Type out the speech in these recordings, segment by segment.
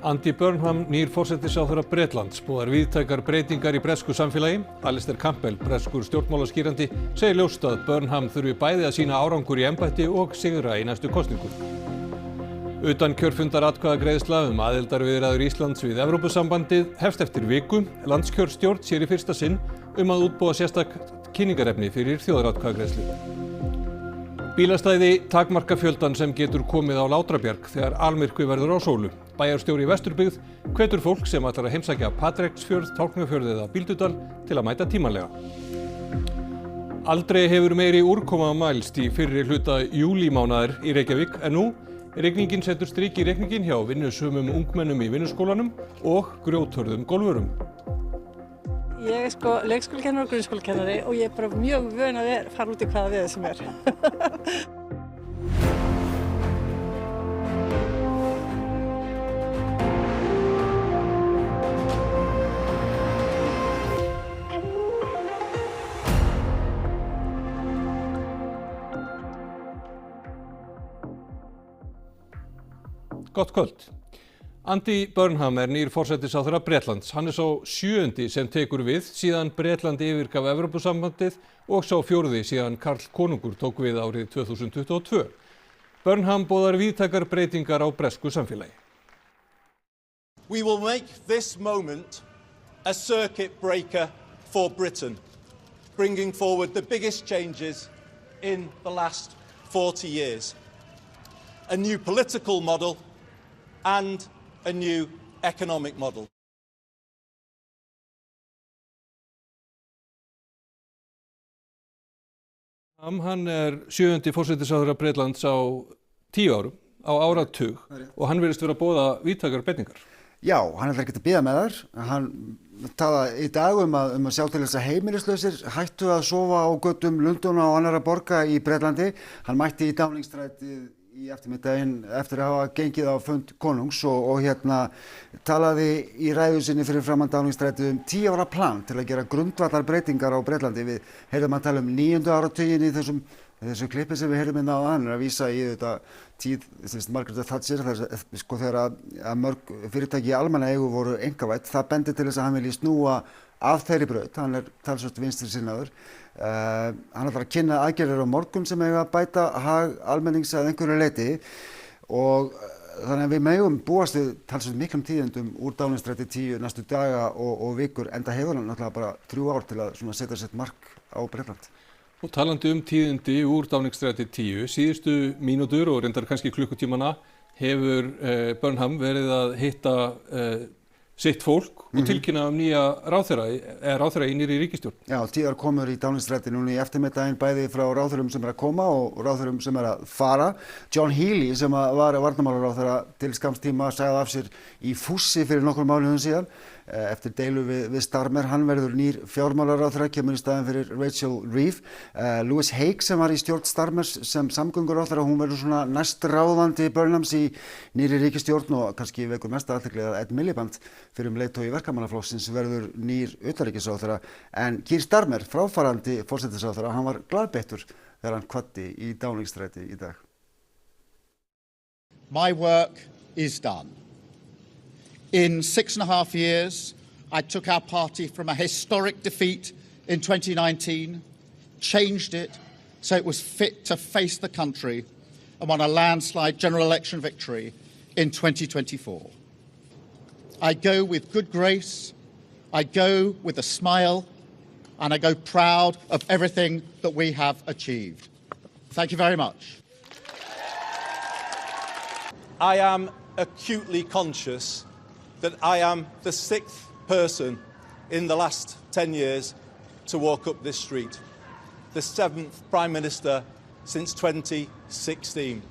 Andy Burnham, nýr forsætisráðherra Bretlands, boðar víðtækar breytingar í bresku samfélagi. Alistair Campbell, breskur stjórnmálaskýrandi, segir ljóst að Burnham þurfi bæði að sýna árangur í embætti og sigra í næstu kosningum. Utan kjörfundar atkvæðagreiðsla aðildarviðræður Íslands við Evrópusambandið hefst eftir viku. Landskjörstjórn sér í fyrsta sinn að útbúa sérstakt kynningarefni fyrir þjóðaratkvæðagreiðslu. Bílastæði takmarka fjöldan sem getur komið á Látrabjarg þegar almyrkvi verður á sólu. Bæjarstjóri í Vesturbyggð hvetur fólk sem ætlar að heimsækja Patreksfjörð, Tálknafjörð eða Bíldudal til að mæta tímanlega. Aldrei hefur meiri úrkoma mælst í fyrri hluta júlímánaðar í Reykjavík en nú. Rigningin setur strik í reikninginn hjá vinnusömum ungmennum í vinnuskólanum og grjóthörðum golfurum. Ég er leikskólakennari og grunnskólakennari og ég er bara mjög vön að fara út í hvaða veður sem er. Gott kvöld. Andy Burnham nýr forsætisráðherra Bretlands. Hann sá 7. sem tekur við síðan Bretland yfirgaf Evrópusambandið og sá 4. síðan Karl konungur tók við árið 2022. Burnham boðar víðtækar breytingar á bresku samfélagi. We will make this moment a circuit breaker for Britain, bringing forward the biggest changes in the last 40 years. A new political model and a new economic model. Hann 7. forsætisráðherra Bretlands á 10 árum, á áratug, og hann virðist vera að boða víðtækar breytingar. Já, hann ætlar ekkert að bíða með þær. Hann talaði í dag að sjá til þess að heimilislausir hættu að sofa á götum Lundúna og annarra borga í Bretlandi. Hann mætti í Downing-strætið í eftirmiddaginn eftir að hafa gengið á fund konungs og talaði í ræðu sinni fyrir framan Downing-strætið 10 ára plan til að gera grundvallar breytingar á Bretlandi. Við heyrðum að tala 9. áratuginn í þessu klippi sem við heyrðum á hann, að vísa í þetta tíð Margaret Thatcher, þegar að mörg fyrirtæki í almenna eigu voru einkavædd. Það bendi til þess að hann vilji snúa af þeirri braut. Hann talsvert vinstri sinnaður. Hann ætlar að kynna aðgerðir á morgun sem eiga að bæta hag almennings að einhverju leyti og þannig að við megum búast við talsvert miklum tíðindum úr Downing-stræti 10 næstu daga og vikur, enda hefur hann náttúrulega bara 3 ár til að setja sitt mark á Bretland. Og talandi tíðindi úr Downing-stræti 10, síðustu mínútur og reyndar kannski klukkutímana hefur Burnham verið að hitta sitt fólk og tilkynna nýja ráðherra í nýrri ríkisstjórn. Já, 10 komur í Downing-stræti núna í eftirmiddaginn, bæði frá ráðherrum sem að koma og ráðherrum sem að fara. John Healey sem var varnarmálaráðherra til skamms tíma sagði af sér í fússi fyrir nokkrum mánuðum síðan eftir deilu við Starmer. Hann verður nýr fjármálaráðherra, kemur í staðinn fyrir Rachel Reeves. Louise Haigh sem var í stjórn Starmers sem samgönguráðherra, hún verður svona næstráðandi Burnhams í nýrri ríkisstjórn og kannski vekur mesta athygli að Ed Miliband fyrir leiðtogi verkamannaflokksins verður nýr utanríkisráðherra, en Keir Starmer, fráfarandi forsætisráðherra, hann var glaðbeittur þegar hann kvaddi í Downing-stræti í dag. My work is done. In 6.5 years, I took our party from a historic defeat in 2019, changed it so it was fit to face the country, and won a landslide general election victory in 2024. I go with good grace, I go with a smile, and I go proud of everything that we have achieved. Thank you very much. I am acutely conscious that I am the 6th person in the last 10 years to walk up this street, the 7th Prime Minister since 2016,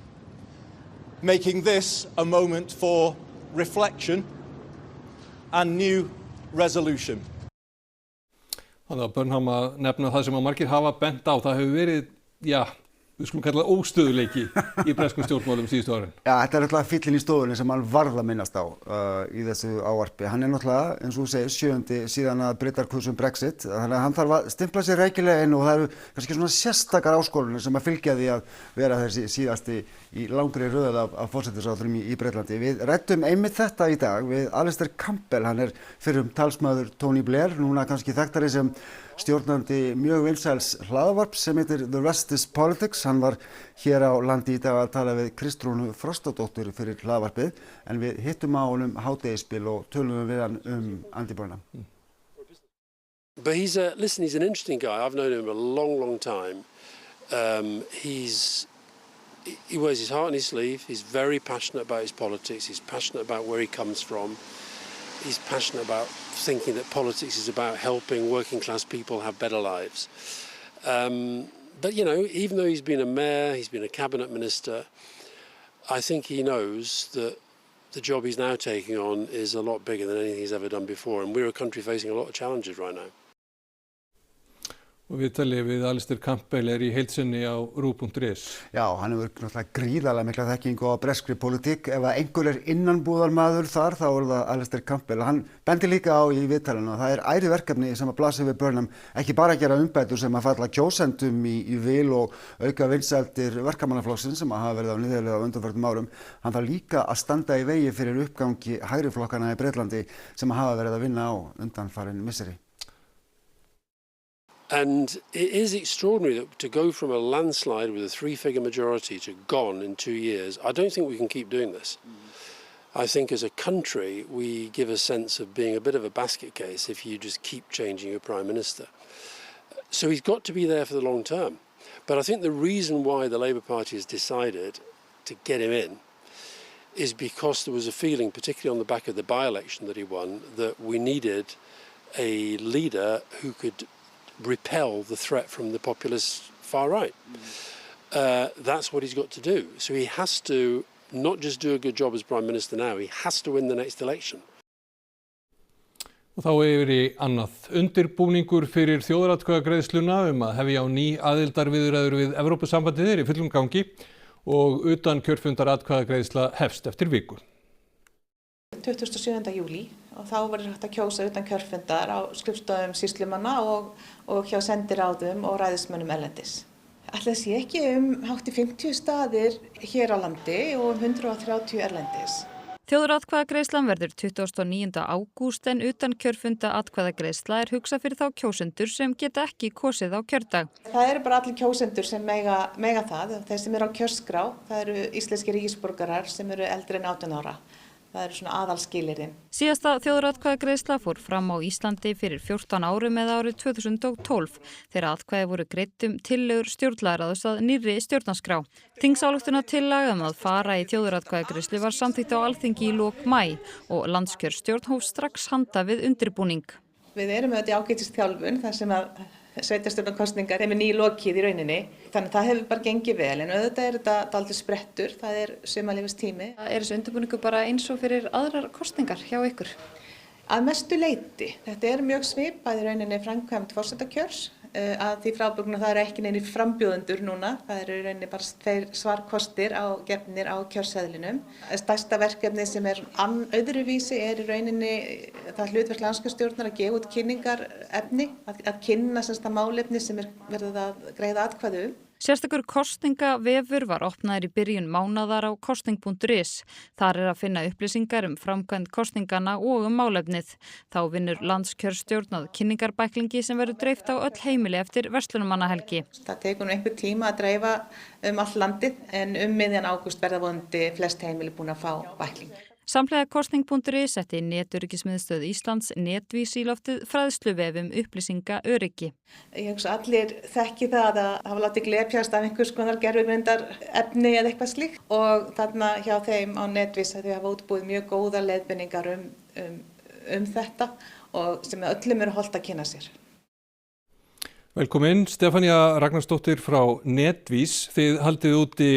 making this a moment for reflection and new resolution. Þannig að Burnham að nefna það sem að margir hafa bent á. Það hefur verið, við skulum kalla óstöðuleiki í breskum stjórnmálum síðustu árin. Já, þetta náttúrulega fyllin í stofunni sem hann varð að minnast á í þessu ávarpi. Hann náttúrulega, eins og þú segir, 7. síðan að Britar kusu Brexit, þannig að hann þarf að stimpla sér rækilega inn og það eru kannski svona sérstakar áskorunir sem að fylgja því að vera þessi síðasti í langri röð af forsætisráðherrum í Bretlandi. Við ræddum einmitt þetta í dag við Alistair Campbell, hann fyrrum talsmaður Tony Blair, núna kannski þekktari sem stjórnandi mjög vinsæls hlaðvarps sem heitir The Rest is Politics. Hann var hér á landi í dag að tala við Kristrúnu Frostadóttur fyrir hlaðvarpið, en við hittum á honum hádegisbil og tölum við hann Andy Burnham. But he's an interesting guy. I've known him a long time. He wears his heart on his sleeve. He's very passionate about his politics. He's passionate about where he comes from. He's passionate about thinking that politics is about helping working class people have better lives. But, you know, even though he's been a mayor, he's been a cabinet minister, I think he knows that the job he's now taking on is a lot bigger than anything he's ever done before. And we're a country facing a lot of challenges right now. Og viðtalið við Alistair Campbell í heild sinni á RÚV.is. Já, hann hefur náttúrulega gríðarlega mikla þekkingu á breskri pólitík. Ef einhver innanbúðarmaður þar, þá það Alistair Campbell. Hann bendi líka á í viðtalinu að það ærið verkefni sem að blasa við Burnham, ekki bara að gera umbætur sem að falla kjósendum í vil og auka vinsældir verkamannaflokksins sem að hafa verið á niðurleið á undanförnum árum. Hann þarf líka að standa í vegi fyrir uppgangi hægriflokkana í Bretlandi sem að hafa verið að vinna á undanfarin misseri. And it is extraordinary that to go from a landslide with a 3-figure majority to gone in 2 years. I don't think we can keep doing this. I think as a country we give a sense of being a bit of a basket case if you just keep changing your Prime Minister. So he's got to be there for the long term. But I think the reason why the Labour Party has decided to get him in is because there was a feeling, particularly on the back of the by-election that he won, that we needed a leader who could repel the threat from the populist far right. That's what he's got to do. So he has to not just do a good job as Prime Minister now, he has to win the next election. Og þá yfir í annað. Undirbúningur fyrir þjóðaratkvæðagreiðsluna að hefja á ný aðildarviðræður við Evrópusambandið í fullum gangi og utan kjörfundaratkvæðagreiðsla hefst eftir viku. 27. júlí og þá verður hægt að kjósa utan kjörfundar á skrifstofum sýslumanna og hjá sendiráðum og ræðismönnum erlendis. Ætli það sé ekki hátt í 50 staðir hér á landi og 130 erlendis. Þjóðaratkvæðagreiðslan verður 29. ágúst en utan kjörfunda atkvæðagreiðsla hugsað fyrir þá kjósendur sem geta ekki kosið á kjördag. Það eru bara allir kjósendur sem mega það, þeir sem eru á kjörskrá, það eru íslenskir ríkisborgarar sem eru eldri en 18 ára. Það eru svona aðalskilyrðin. Síðasta þjóðaratkvæðagreiðsla fór fram á Íslandi fyrir 14 árum eða árið 2012 þegar atkvæði voru greidd tillögur stjórnlagaráðs að nýrri stjórnarskrá. Þingsályktunartillaga að fara í þjóðaratkvæðagreiðslu var samþykkt á Alþingi í lok maí og landskjörstjórn hóf strax handa við undirbúning. Við erum með þetta í ágætisþjálfun þar sem að sveitarstjórnarkosningar þeim nýlokið í rauninni. Þannig að það hefur bara gengið vel en auðvitað þetta dálítið sprettur, það sumarleyfistími. Þessi undirbúningur bara eins og fyrir aðrar kosningar hjá ykkur? Að mestu leyti. Þetta mjög svipað í rauninni framkvæmd forsetakjörs að því frábrugðnu það ekki neinir frambjóðendur núna. Það í rauninni bara 2 svarkostir gefnir á kjörseðlinum. Stærsta verkefni sem öðruvísi í rauninni það hlutverk landskjörstjórnar að gefa út kynningarefni, að kynna það málefni sem verið að greiða atkvæði Sérstakur kosningavefur var opnaður í byrjun mánaðar á kosning.is. Þar að finna upplýsingar framkvæmd kosningana og málefnið. Þá vinnur landskjörstjórn að kynningarbæklingi sem verður dreift á öll heimili eftir verslunarmannahelgi. Það tekur einhver tíma að dreifa allt landið en miðjan ágúst verða vonandi flest heimili búin að fá bækling. Samhliða kosning.is setti Netöryggismiðstöð Íslands Netvís í loftið fræðsluvef upplýsingaöryggi. Ég hugsa allir þekki það að hafa látið glepjast af einhvers konar gervigreindar efni eða eitthvað slíkt og þarna hjá þeim á Netvís að þau hafa útbúið mjög góðar leiðbeiningar þetta og sem öllum hollt að kynna sér. Velkomin, Stefania Ragnarsdóttir frá Netvís. Þið haldið úti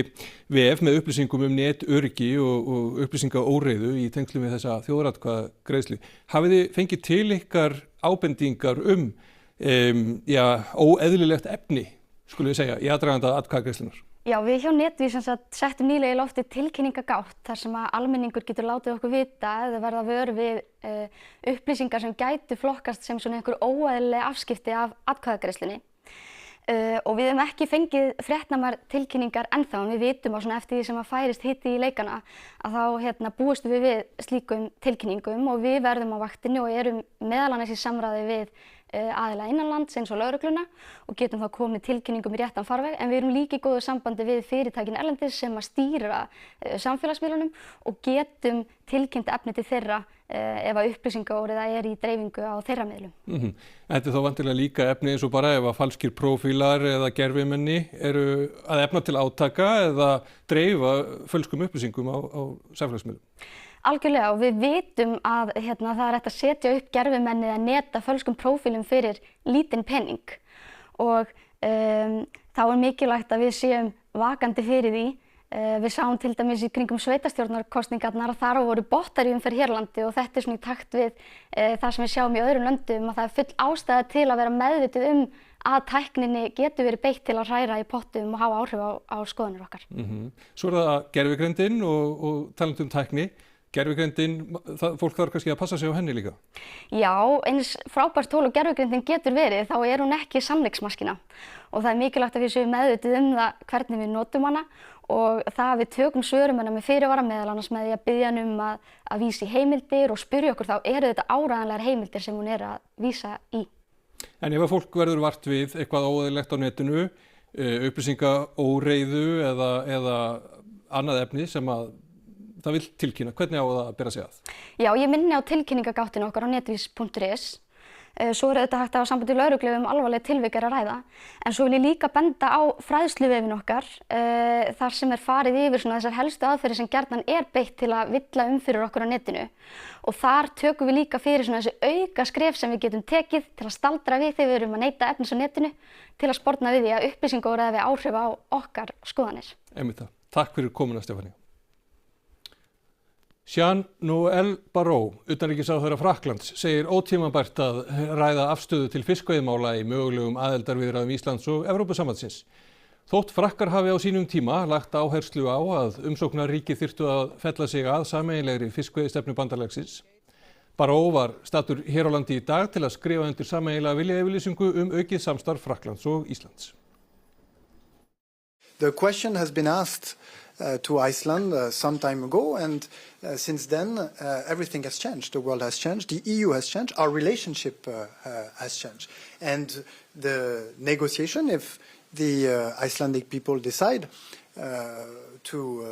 vef með upplýsingum netöryggi og upplýsingaóreiðu í tengslum við þessa þjóðaratkvæðagreiðslu. Hafið þið fengið til ykkar ábendingar óeðlilegt efni, skulum við segja, í aðdraganda atkvæðagreiðslunnar? Já, við hjá Netvís settum nýlega í lofti tilkynningagátt þar sem að almenningur getur látið okkur vita eða verða vör við upplýsingar sem gætu flokkast sem svona einhver óeðlileg afskipti af atkvæðagreiðslunni. Og við höfum ekki fengið fréttnæmar tilkynningar ennþá, en við vitum að svona eftir því sem að færist hiti í leikana að þá búist við slíkum tilkynningum og við verðum á vaktinni og erum meðal annars í samráði við aðila innanlands eins og lögregluna og getum þá komið tilkynningum í réttan farveg, en við erum líka í góðu sambandi við fyrirtækin erlendis sem að stýra samfélagsmiðlunum og getum tilkynnt efni til þeirra ef að upplýsingaóreiða í dreifingu á þeirra miðlum. Þetta er þá vantilega líka efni eins og bara ef að falskir prófílar eða gervimenni eru að efna til átaka eða dreifa fölskum upplýsingum á samfélagsmiðlum. Algjörlega, og við vitum að það er hægt að setja upp gervimenni eða neta fölskum prófílum fyrir lítinn pening og þá er mikilvægt að við séum vakandi fyrir því. Við sáum til dæmis í kringum sveitastjórnarkosningarnar að þar voru bottar í umferð hér á landi og þetta er svona í takt við það sem við sjáum í öðrum löndum að það er full ástæða til að vera meðvituð að tækninni getur verið beitt til að hræra í pottum og hafa áhrif á skoðanir okkar. Svo er það gervigreindin og talandi um tækni. Gervigreindin, fólk þarf kannski að passa sig á henni líka? Já, eins frábært tól og gervigreindin getur verið, þá er hún ekki sannleiksmaskína og það er mikilvægt að við séum meðvituð það hvernig við notum hana og það að við tökum svörum hana með fyrirvara meðal annars með því að biðja að vísa í heimildir og spyrja okkur þá eru þetta áreiðanlegar heimildir sem hún að vísa í. En ef að fólk verður vart við eitthvað óeðlilegt á netinu, upplýsingaóreiðu eða annað efni sem að það vill tilkynna, hvernig á það að bera sig að? Já, ég minni á tilkynningagáttinu okkar á netvis.is. Svo er þetta hægt að hafa samband við lögreglu alvarleg tilvik að ræða. En svo vil ég líka benda á fræðsluvefinn okkar þar sem farið yfir þessar helstu aðferðir sem gjarnan beitt til að villa fyrir okkur á netinu. Og þar tökum við líka fyrir þessi auka skref sem við getum tekið til að staldra við þegar við erum að neyta efnis á netinu til að sporna við því að upplýsingaóreiða við áhrif á okkar skoðanir. Einmitt það. Takk fyrir komuna, Stefánia. Jean-Noël Barrot, utanríkisráðherra Frakklands, segir ótímabært að ræða afstöðu til fiskveiðimála í mögulegum aðildarviðræðum Íslands og Evrópusambandsins. Þótt Frakkar hafi á sínum tíma lagt áherslu á að umsóknarríki þyrftu að fella sig að sameiginlegri fiskveiðistefnu bandalagsins. Barrot var staddur hér á landi í dag til að skrifa undir sameiginlega viljayfirlýsingu aukið samstarf Frakklands og Íslands. The question has been asked to Iceland some time ago, and since then everything has changed. The world has changed, the EU has changed, our relationship has changed. And the negotiation, if the Icelandic people decide to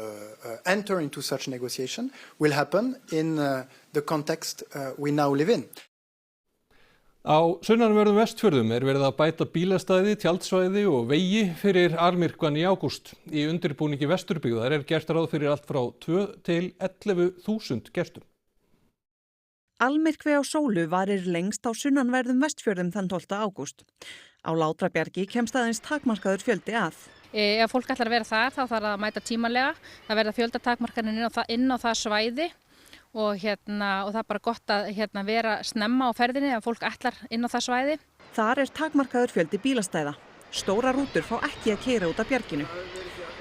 enter into such negotiation, will happen in the context we now live in. Á sunnanverðum Vestfjörðum verið að bæta bílastæði, tjaldsvæði og vegi fyrir almyrkvann í ágúst. Í undirbúningi Vesturbyggðar gert ráð fyrir allt frá 2 til 11.000 gestum. Almyrkvi á sólu varir lengst á sunnanverðum Vestfjörðum þann 12. ágúst. Á Látrabjargi kemst aðeins takmarkaður fjöldi að. Ef fólk ætlar að vera þar þá þarf að mæta tímanlega. Það verða fjöldatakmarkanir inn á það svæði. Og það er bara gott að vera snemma á ferðinni ef fólk ætlar inn á það svæði. Þar takmarkaður fjöldi bílastæða. Stóra rútur fá ekki að keyra út af bjarginu.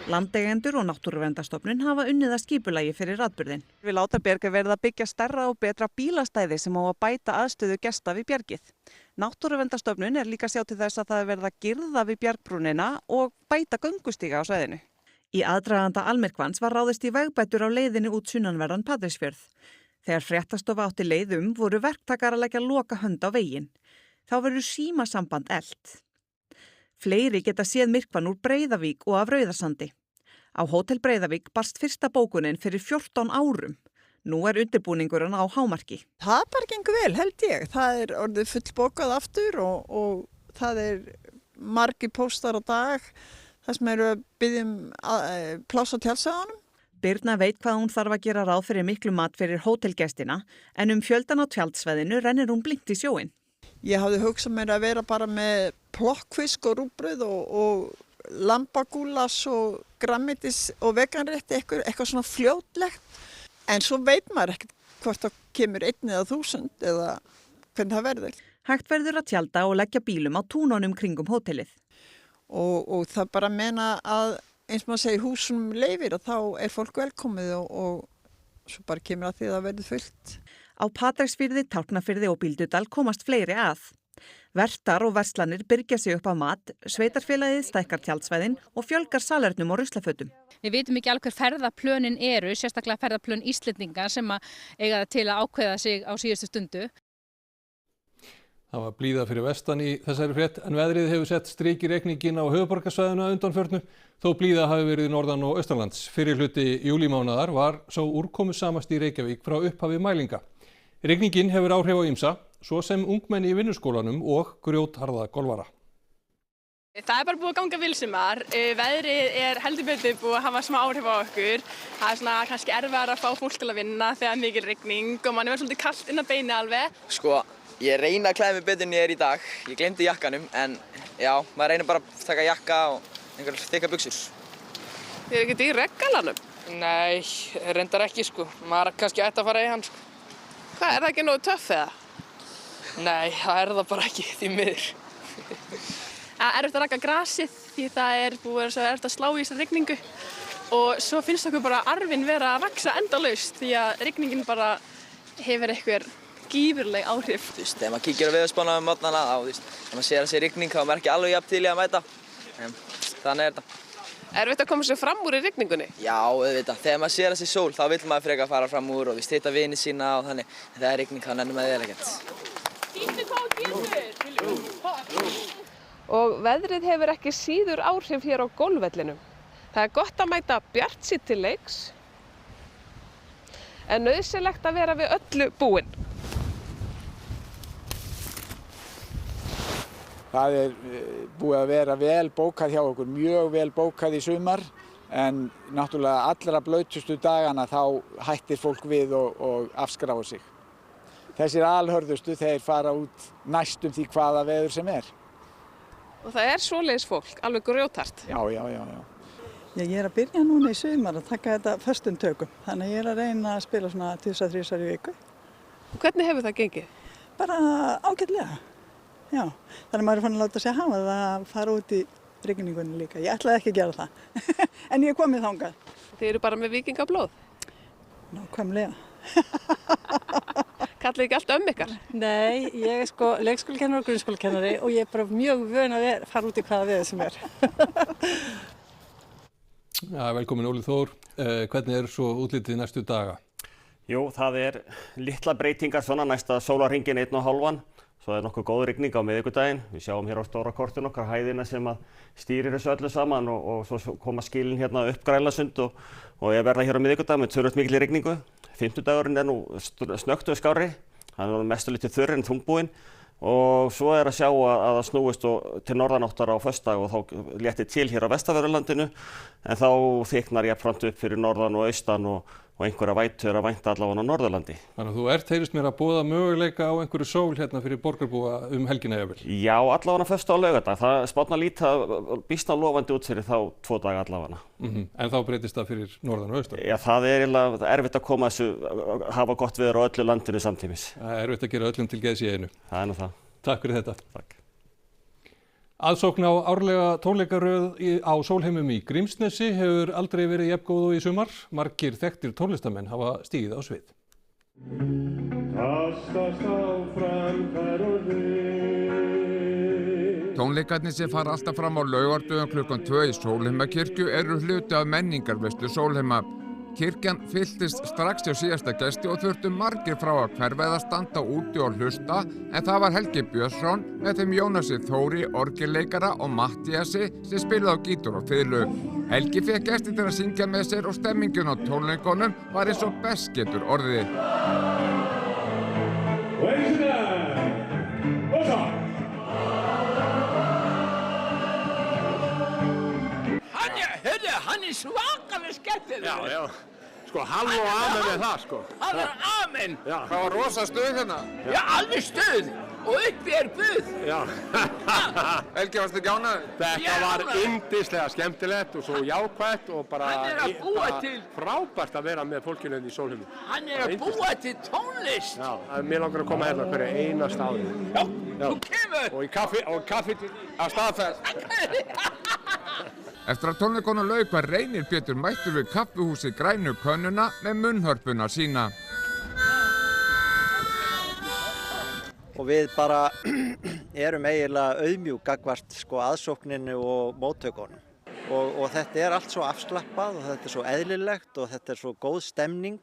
Landeigendur og Náttúruverndastofnun hafa unnið að skipulagi fyrir atburðinn. Við Látrabjargi verið að byggja stærra og betra bílastæði sem á að bæta aðstöðu gesta við bjargið. Náttúruverndastofnun líka sjá til þess að það verið að girða við bjargbrúnina og bæta göngustíga á svæðinu. Í aðdraganda almyrkvans var ráðist í vegbætur á leiðinni út sunnanverðan Patreksfjörð. Þegar fréttastofa átti leið voru verktakar að leggja loka hönd á veginn. Þá verður símasamband elt. Fleiri geta séð myrkvann úr Breiðavík og af Rauðarsandi. Á Hótel Breiðavík barst fyrsta bókunin fyrir 14 árum. Nú undirbúningurinn á hámarki. Það bara gengur vel, held ég. Það orðið fullbókað aftur og það margir póstar á dag. Það sem eru að biðja pláss á tjaldsvæðunum. Birna veit hvað hún þarf að gera ráð fyrir miklu mat fyrir hótelgestina, en fjöldan á tjaldsvæðinu rennir hún blint í sjóinn. Ég hafði hugsað mér að vera bara með plokkfisk og rúgbrauð og lambagúlas og grænmetis og veganrétti, eitthvað svona fljótlegt. En svo veit maður ekkert hvort það kemur 1 eða 1000 eða hvernig það verður. Hægt verður að tjalda og leggja bílum á túnunum kringum hótelið. Og það bara meina að eins og maður segir húsum leyfir og þá fólk velkomið og svo bara kemur að því að það verður fullt. Á Patreksfirði, Tálknafirði og Bíldudal komast fleiri að. Vertar og verslanir byrgja sig upp á mat, sveitarfélagið stækkar tjaldsvæðin og fjölgar salernum og ruslafötum. Við vitum ekki alveg hver ferðaplönin eru, sérstaklega ferðaplön Íslendinga sem eiga það til að ákveða sig á síðustu stundu. Það var blíða fyrir vestan í þessari frétt en veðrið hefur sett strik í reikningin á höfuðborgarsvæðinu að undanförnu þó blíða hafi verið norðan og austanlands. Fyrir hluti júlímánaðar var sá úrkomusamast í Reykjavík frá upphafi mælinga. Rigningin hefur áhrif á ýmsa, svo sem ungmenni í vinnuskólanum og grjótharða golfara. Það bara búið að ganga vel sumar. Veðrið heldur betur búið að hafa smá áhrif á okkur. Það svona kannski erfiðara að fá fólk til að vinna þegar mikil rigning og manni verður svolítið kalt inn að beini alveg. Sko, ég reyna að klæða mig betur en ég í dag. Ég glemdi jakkanum en já, maður reynir bara að taka jakka og einhverjar þykka buxur. Þið ekkert í reggalanum? Nei, reyndar ekki sko. Maður kannski ætti að fara í hann sko. Hvað, það ekki nógu töff eða? Nei, það það bara ekki því miður. Það erfitt að raka grasið því það búið að vera erfitt að slá í þessa rigningu og svo finnst okkur bara arfinn vera að vaxa endalaust því að rigningin bara hefur einhver gífurleg áhrif. Þegar maður kíkir á veðurspána morgnana þá, þegar maður sér að sé rigning þá er maður ekki alveg jafn til í að mæta. Þannig þetta. Erfitt að koma sér fram úr í rigningunni? Já, auðvitað. Þegar maður sér að sé sól þá vill maður frekar fara fram úr og hitta vini sína og þannig. En þegar rigning þá nennir maður ekkert. Og veðrið hefur ekki síður áhrif hér á golfvellinum. Það gott að mæta bjartsýnn til leiks en nauðsynlegt að vera við öllu búin. Það búið að vera vel bókað hjá okkur, mjög vel bókað í sumar en náttúrulega allra blautustu dagana þá hættir fólk við og afskráir sig. Þessir alhörðustu þeir fara út næstum því hvaða veður sem er. Og það svoleiðis fólk, alveg grjóthart. Já. Ég er að byrja núna í sumar að taka þetta föstum tökum. Þannig ég að reyna að spila svona 2-3 í viku. Og hvernig hefur það gengið? Bara ágætlega. Já, þannig maður fann að láta sig hafa það að fara út í rigningunni líka. Ég ætlaði ekki að gera það. En ég komið þangað. Þið eru bara með víkingablóð? Nákvæmlega. Kallið ekki allt ykkar? Nei, ég er leikskólakennari og grunnskólakennari og ég er bara mjög vön að fara út í hvaða veður sem er. Ja, velkomin Óli Þór. Hvernig svo útlitið næstu daga? Jú, það litla breytingar svona næsta sólarhringinn 1,5. Svo nokkuð góð rigning á miðvikudaginn. Við sjáum hér á stóra kortinu okkar hæðina sem að stýrir þessu öllu saman og svo koma skilin hérna upp Grænlandssund og ég verða hér á miðvikudaginn með töluvert mikilli rigningu. Fimmtudagurinn nú snöggtu skárri, hann mestu lítið þurr en þungbúinn og svo að sjá að það snúist til norðanáttar á föstudag og þá léttir til hér á vestanverðurlandinu en þá þykknar jafnframt upp fyrir norðan og austan og einhverja vætu að vænta allavega á Norðurlandi. Þannig að þú heyrist mér að boða möguleika á einhverju sól hérna fyrir borgarbúa helgina jafnvel. Já, allavega föstudag og laugardag. Það spána býsna lofandi út fyrir þá 2 daga allavega. En þá breytist það fyrir norðan og austan? Já, það erfitt að koma hafa gott veður á öllu landinu samtímis. Það erfitt að gera öllum til geðs í einu. Það nú það. Takk fyrir þetta. Takk. Aðsókn á árlega tónleikaröð á Sólheimum í Grímsnesi hefur aldrei verið jafn góð og í sumar. Margir þekktir tónlistamenn hafa stigið á svið. Tónleikarnir sem fara alltaf fram á laugardögum klukkan 2 í Sólheimakirkju eru hluti af menningarveislu Sólheima. Kirkjan fylltist strax hjá síðasta gesti og þurftu margir frá að hverfa eða standa úti og hlusta en það var Helgi Björnsson með þeim Jónasi Þóri, orgelleikara og Mattíasi sem spilaði á gítar og fiðlu. Helgi fékk gesti til að syngja með sér og stemmingin á tónleikunum var eins og best getur orðið. Hann svakalega skemmtilegur. Já. Sko, halló og amen með það, sko. Það amen. Já. Það var rosa stuð hérna. Já, alveg stuð. Og uppi Guð. Já. Helgi, varstu ekki ánægður? Þetta var yndislega skemmtilegt og svo jákvætt og bara frábært að vera með fólkinu í Sólheimum. Hann að búa til tónlist. Já, mér langar að koma hérna hverju einasta ári. Já, þú kemur. Og kaffi á staðferð. Eftir að tónleikunum lauk var Reynir Pétur mættur við kaffihúsið Grænu könnuna með munnhörpuna sína. Og við bara erum eiginlega auðmjúk gagnvart aðsókninni og móttökunum. Og þetta er allt svo afslappað og þetta er svo eðlilegt og þetta er svo góð stemning.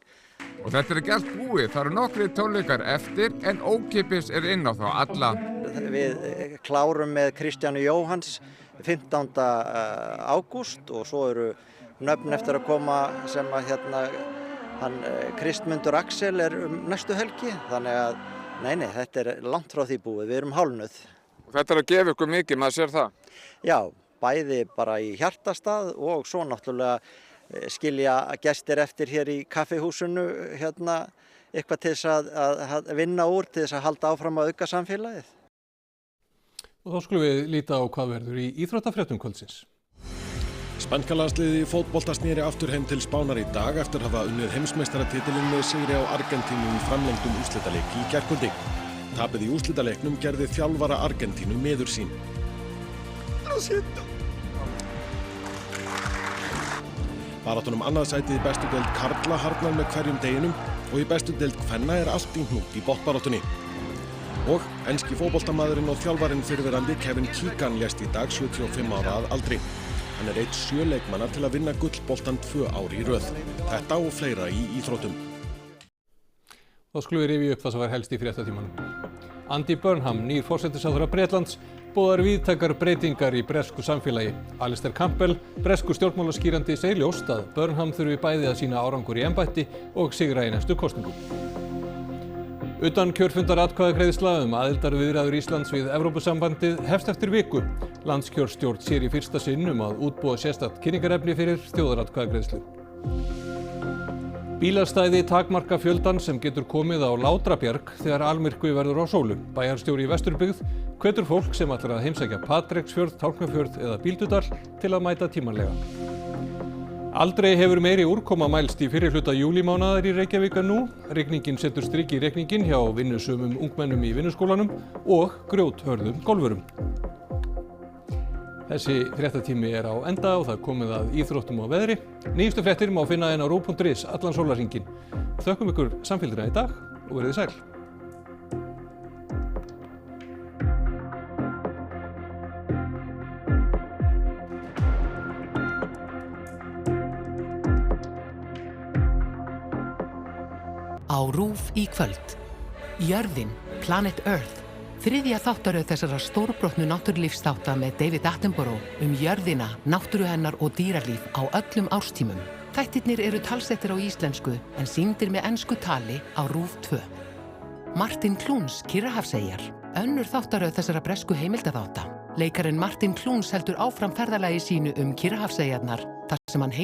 Og þetta er ekki allt búið, það eru nokkrir tónleikar eftir en ókeypis inn á þá alla. Við klárum með Kristjáni Jóhanns 15. ágúst og svo eru nöfn eftir að koma sem að Kristmundur Axel er næstu helgi. Þannig að nei, þetta er langt frá því búið, við erum hálfnuð. Og þetta er að gefa ykkur mikið, maður sér það? Já, bæði bara í hjartastað og svo náttúrulega skilja gestir eftir hér í kaffihúsinu eitthvað til þess að vinna úr, til þess að halda áfram að auka samfélagið. Og þá skulum við líta á hvað verður í íþróttafréttum kvöldsins. Spænska landsliðið í fótbolta sneri aftur heim til Spánar í dag eftir að hafa unnið heimsmeistaratitilinn með sigri á Argentínu í framlengdum úrslitaleik í gærkvöldi. Tapið í úrslitaleiknum gerði þjálfara Argentínu miður sín. Baráttan annað sætið í bestu deild karla harðnar með hverjum deginum og í bestu deild kvenna er allt í hnút í botnbaráttunni. Og enski fótboltamaðurinn og þjálfarinn fyrrverandi Kevin Keegan lést í dag 75 ára að aldri. Hann er einn 7 leikmanna til að vinna gullboltann 2 ár í röð. Þetta og fleira í íþróttum. Þá skulum við rifja upp það sem var helst í fréttatímanum. Andy Burnham, nýr forsætisráðherra Bretlands, boðar víðtækar breytingar í bresku samfélagi. Alistair Campbell, breskur stjórnmálaskýrandi, segir ljóst að Burnham þurfi bæði að sýna árangur í embætti og sigra í næstu kosningum. Utan kjörfundaratkvæðagreiðsla aðildarviðræður Íslands við Evrópusambandið hefst eftir viku. Landskjörstjórn sér í fyrsta sinn að útbúa sérstakt kynningarefni fyrir þjóðaratkvæðagreiðslu. Bílastæði takmarka fjöldan sem getur komið á Látrabjarg þegar almyrkvi verður á sólu. Bæjarstjóri í Vesturbyggð hvetur fólk sem ætlar að heimsækja Patreksfjörð, Tálknafjörð eða Bíldudal til að mæta tímanlega. Aldrei hefur meiri úrkoma mælst í fyrri hluta júlímánaðar í Reykjavík en nú. Rigningin setur strik í reikninginn hjá vinnusömum ungmennum í vinnuskólanum og grjóthörðum golfurum. Þessi fréttatími er á enda og það komið að íþróttum og veðri. Nýjustu fréttir má finna á ruv.is allan sólarhringinn. Þökkum ykkur samfylgdina í dag og verið sæl. Á RÚV í kvöld. Jörðin, Planet Earth. Þriðja þáttaröð þessara stórbrotnu náttúrulífsþátta með David Attenborough jörðina, náttúru hennar og dýralíf á öllum árstímum. Þættirnir eru talsettir á íslensku en sýndir með ensku tali á RÚV 2. Martin Clunes, Kyrrahafseyjar. Önnur þáttaröð þessara bresku heimildaþátta. Leikarinn Martin Clunes heldur áfram ferðalagi sínu Kyrrahafseyjarnar þar sem hann